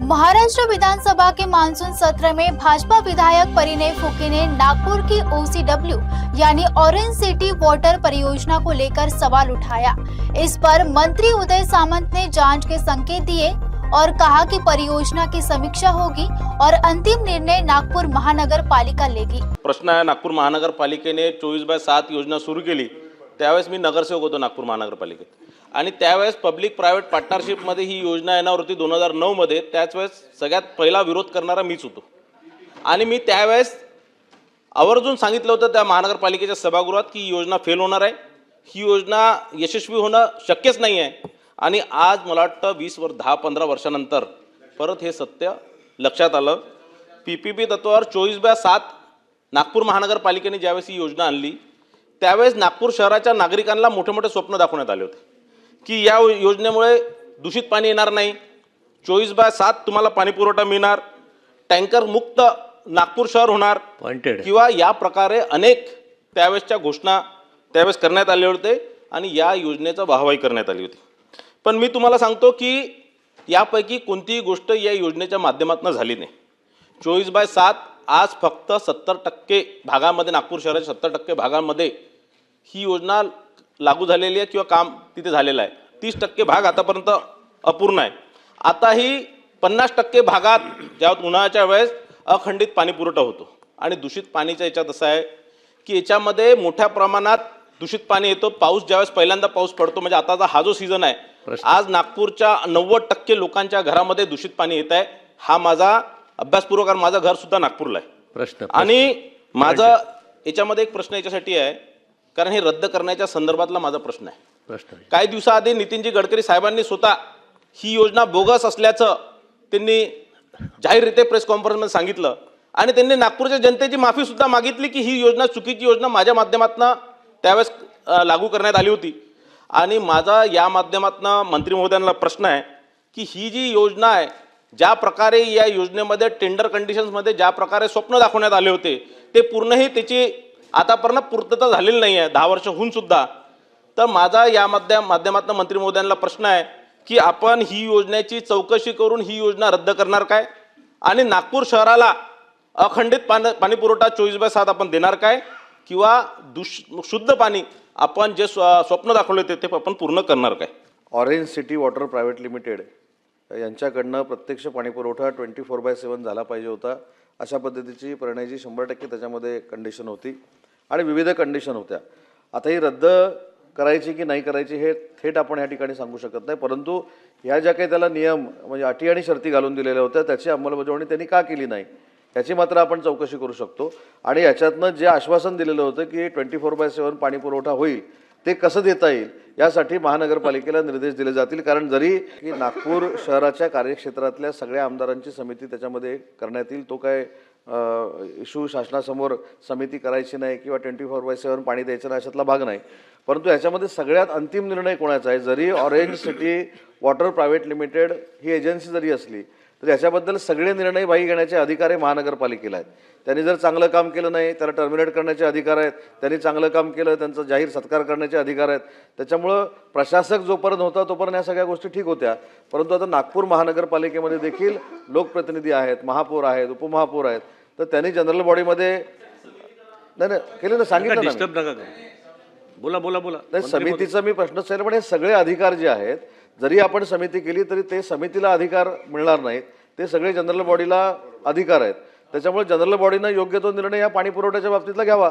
महाराष्ट्र विधानसभा के monsoon सत्र में भाजपा विधायक परिणय फुके ने नागपुर की OCW यानी ऑरेंज सिटी वाटर परियोजना को लेकर सवाल उठाया। इस पर मंत्री उदय सामंत ने जांच के संकेत दिए और कहा कि परियोजना की समीक्षा होगी और अंतिम निर्णय नागपुर महानगर पालिका लेगी। प्रश्न आहे, नागपूर महानगरपालिकेने 24/7 योजना सुरू केली त्यावेळेस मी नगरसेवक होतो नागपूर महानगरपालिकेत आणि त्यावेळेस पब्लिक प्रायव्हेट पार्टनरशिपमध्ये ही योजना येणार होती 2009 मध्ये। त्याच वेळेस सगळ्यात पहिला विरोध करणारा मीच होतो आणि मी त्यावेळेस आवर्जून सांगितलं होतं त्या महानगरपालिकेच्या सभागृहात की ही योजना फेल होणार आहे, ही योजना यशस्वी होणं शक्यच नाही आहे। आणि आज मला वाटतं 10-15 वर्षानंतर परत हे सत्य लक्षात आलं। PPP तत्वावर 24/7 नागपूर महानगरपालिकेने ज्यावेळेस ही योजना आणली त्यावेळेस नागपूर शहराच्या नागरिकांना मोठे मोठे स्वप्न दाखवण्यात आले होते की या योजनेमुळे दूषित पाणी येणार नाही, 24/7 तुम्हाला पाणी पुरवठा मिळणार, टँकर मुक्त नागपूर शहर होणार किंवा या प्रकारे अनेक त्यावेळेसच्या घोषणा त्यावेळेस करण्यात आले होते आणि या योजनेचा वाहवाही करण्यात आली होती। पण मी तुम्हाला सांगतो की यापैकी कोणतीही गोष्ट या योजनेच्या माध्यमातून झाली नाही। 24/7 आज फक्त 70% भागामध्ये, नागपूर शहराच्या 70% भागामध्ये ही योजना लागू झालेली आहे किंवा काम तिथे झालेलं आहे। 30% भाग आतापर्यंत अपूर्ण आहे। आताही 50% भागात ज्यात उन्हाळ्याच्या वेळेस अखंडित पाणी पुरवठा होतो आणि दूषित पाणीच्या याच्यात असं आहे की याच्यामध्ये मोठ्या प्रमाणात दूषित पाणी येतो। पाऊस ज्यावेळेस पहिल्यांदा पाऊस पडतो म्हणजे आताचा हा जो सीझन आहे, आज नागपूरच्या 90% लोकांच्या घरामध्ये दूषित पाणी येत आहे। हा माझा अभ्यासपूर्वक, कारण माझं घर सुद्धा नागपूरला आहे प्रश्न। आणि माझा याच्यामध्ये एक प्रश्न याच्यासाठी आहे कारण हे रद्द करण्याच्या संदर्भातला माझा प्रश्न आहे। काही दिवसाआधी नितीनजी गडकरी साहेबांनी स्वतः ही योजना बोगस असल्याचं त्यांनी जाहीररित्या प्रेस कॉन्फरन्समध्ये सांगितलं आणि त्यांनी नागपूरच्या जनतेची माफी सुद्धा मागितली की ही योजना चुकीची योजना माझ्या माध्यमातून त्यावेळेस लागू करण्यात आली होती। आणि माझा या माध्यमातून मंत्री महोदयांना प्रश्न आहे की ही जी योजना आहे, ज्या प्रकारे या योजनेमध्ये टेंडर कंडिशन्समध्ये ज्या प्रकारे स्वप्न दाखवण्यात आले होते ते पूर्णही त्याची आतापर्यंत पूर्तता झालेली नाही आहे, 10 वर्ष होऊन सुद्धा। तर माझा या माध्यमातून मंत्री महोदयांना प्रश्न आहे की आपण ही योजनेची चौकशी करून ही योजना रद्द करणार काय आणि नागपूर शहराला अखंडित पाणी पुरवठा 24/7 आपण देणार काय किंवा शुद्ध पाणी आपण जे स्वप्न दाखवले होते ते आपण पूर्ण करणार काय। Orange City Water Private Limited यांच्याकडनं प्रत्यक्ष पाणी पुरवठा 24/7 झाला पाहिजे होता, अशा पद्धतीची परिणयची 100% त्याच्यामध्ये कंडिशन होती आणि विविध कंडिशन होत्या। आता ही रद्द करायची की नाही करायची हे थेट आपण या ठिकाणी सांगू शकत नाही, परंतु ह्या ज्या काही त्याला नियम म्हणजे अटी आणि शर्ती घालून दिलेल्या होत्या त्याची अंमलबजावणी त्यांनी का केली नाही याची मात्र आपण चौकशी करू शकतो। आणि याच्यातनं जे आश्वासन दिलेलं होतं की 24/7 पाणी पुरवठा होईल ते कसं देता येईल यासाठी महानगरपालिकेला निर्देश दिले जातील। कारण जरी की नागपूर शहराच्या कार्यक्षेत्रातल्या सगळ्या आमदारांची समिती त्याच्यामध्ये करण्यात येईल, तो काय इश्यू शासनासमोर समिती करायची नाही किंवा 24/7 पाणी द्यायचं नाही अशातला भाग नाही, परंतु याच्यामध्ये सगळ्यात अंतिम निर्णय कोणाचा आहे। जरी Orange City Water Private Limited ही एजन्सी जरी असली तर याच्याबद्दल सगळे निर्णय बाई घेण्याचे अधिकार हे महानगरपालिकेला आहेत। त्यांनी जर चांगलं काम केलं नाही त्याला टर्मिनेट करण्याचे अधिकार आहेत, त्यांनी चांगलं काम केलं त्यांचा जाहीर सत्कार करण्याचे अधिकार आहेत। त्याच्यामुळं प्रशासक जोपर्यंत होता तोपर्यंत या सगळ्या गोष्टी ठीक होत्या, परंतु आता नागपूर महानगरपालिकेमध्ये देखील लोकप्रतिनिधी आहेत, महापौर आहेत, उपमहापौर आहेत, तर त्यांनी जनरल बॉडीमध्ये नाही केलं ना, सांगितलं बोला बोला बोला नाही समितीचा मी प्रश्नच आहे, पण हे सगळे अधिकार जे आहेत जरी आपण समिती केली तरी ते समितीला अधिकार मिळणार नाहीत, ते सगळे जनरल बॉडीला अधिकार आहेत। त्याच्यामुळे जनरल बॉडीनं योग्य तो निर्णय या पाणी पुरवठ्याच्या बाबतीतला घ्यावा।